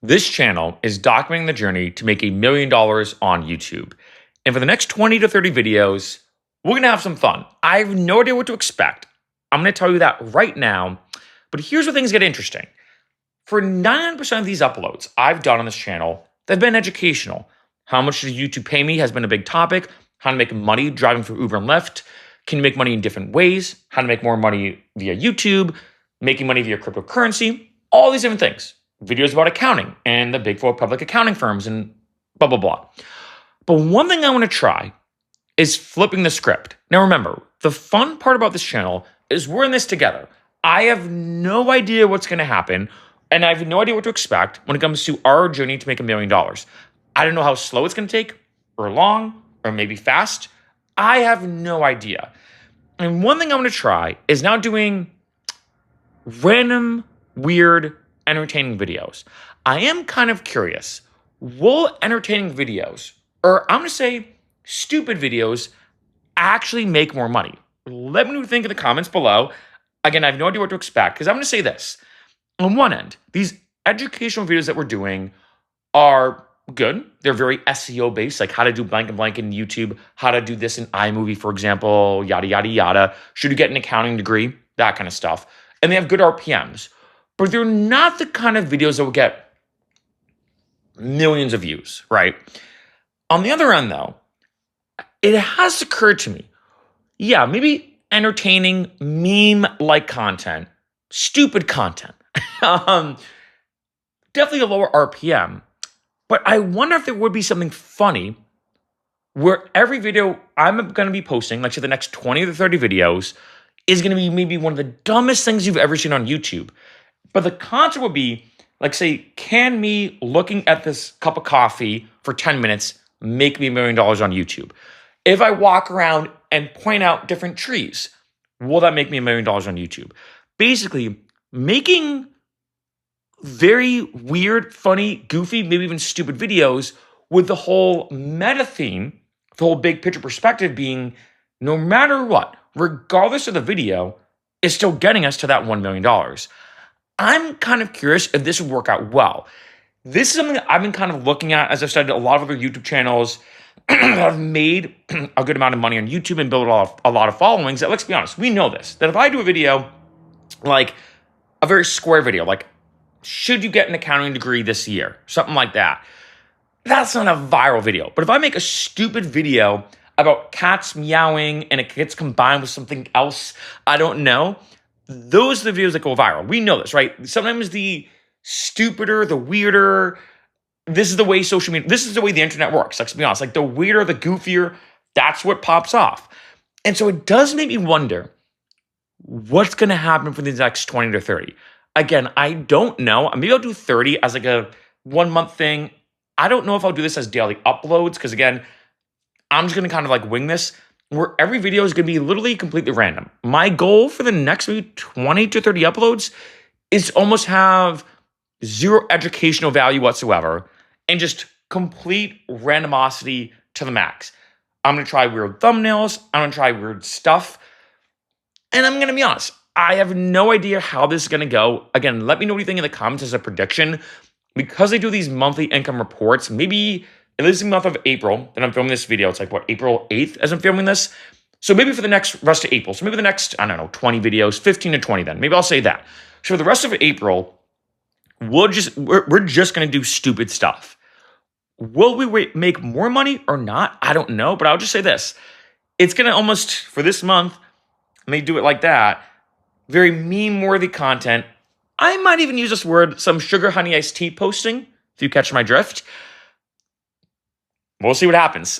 This channel is documenting the journey to make $1 million on YouTube. And for the next 20 to 30 videos, we're going to have some fun. I have no idea what to expect. I'm going to tell you that right now. But here's where things get interesting. For 99% of these uploads I've done on this channel, they've been educational. How much does YouTube pay me has been a big topic. How to make money driving for Uber and Lyft. Can you make money in different ways? How to make more money via YouTube. Making money via cryptocurrency. All these different things. Videos about accounting and the big four public accounting firms and blah, blah, blah. But one thing I want to try is flipping the script. Now remember, the fun part about this channel is we're in this together. I have no idea what's going to happen, and I have no idea what to expect when it comes to our journey to make $1 million. I don't know how slow it's going to take, or long, or maybe fast. I have no idea. And one thing I want to try is now doing random, weird, entertaining videos. I am kind of curious. Will entertaining videos, or I'm going to say stupid videos, actually make more money? Let me know what you think in the comments below. Again, I have no idea what to expect because I'm going to say this. On one end, these educational videos that we're doing are good. They're very SEO based, like how to do blank and blank in YouTube, how to do this in iMovie, for example, yada, yada, yada. Should you get an accounting degree? That kind of stuff. And they have good RPMs. But they're not the kind of videos that will get millions of views, right? On the other end, though, it has occurred to me, yeah, maybe entertaining meme-like content, stupid content, definitely a lower RPM. But I wonder if there would be something funny where every video I'm going to be posting, like say the next 20 to 30 videos, is going to be maybe one of the dumbest things you've ever seen on YouTube. But the concept would be, like, say, can me looking at this cup of coffee for 10 minutes make me $1 million on YouTube? If I walk around and point out different trees, will that make me $1 million on YouTube? Basically, making very weird, funny, goofy, maybe even stupid videos with the whole meta theme, the whole big picture perspective being no matter what, regardless of the video, is still getting us to that $1 million. I'm kind of curious if this would work out well. This is something that I've been kind of looking at as I've studied a lot of other YouTube channels that have made a good amount of money on YouTube and built a lot of followings. That, let's be honest, we know this, that if I do a video, like a very square video, like should you get an accounting degree this year? Something like that. That's not a viral video. But if I make a stupid video about cats meowing and it gets combined with something else, I don't know, those are the videos that go viral. We know this, right? Sometimes the stupider, the weirder, this is the way social media, this is the way the internet works. Let's be honest, like the weirder, the goofier, that's what pops off. And so it does make me wonder what's going to happen for the next 20 to 30. Again, I don't know. Maybe I'll do 30 as like a 1 month thing. I don't know if I'll do this as daily uploads because again, I'm just going to kind of like wing this where every video is going to be literally completely random. My goal for the next maybe 20 to 30 uploads is to almost have zero educational value whatsoever and just complete randomosity to the max. I'm going to try weird thumbnails. I'm going to try weird stuff. And I'm going to be honest, I have no idea how this is going to go. Again, let me know what you think in the comments as a prediction. Because they do these monthly income reports, maybe at least in the month of April that I'm filming this video, it's like, what, April 8th as I'm filming this? So maybe for the next rest of April, so maybe the next, I don't know, 20 videos, 15 to 20 then. Maybe I'll say that. So for the rest of April, we're just going to do stupid stuff. Will we make more money or not? I don't know, but I'll just say this. It's going to almost, for this month, let me do it like that, very meme-worthy content. I might even use this word, some sugar honey iced tea posting, if you catch my drift. We'll see what happens.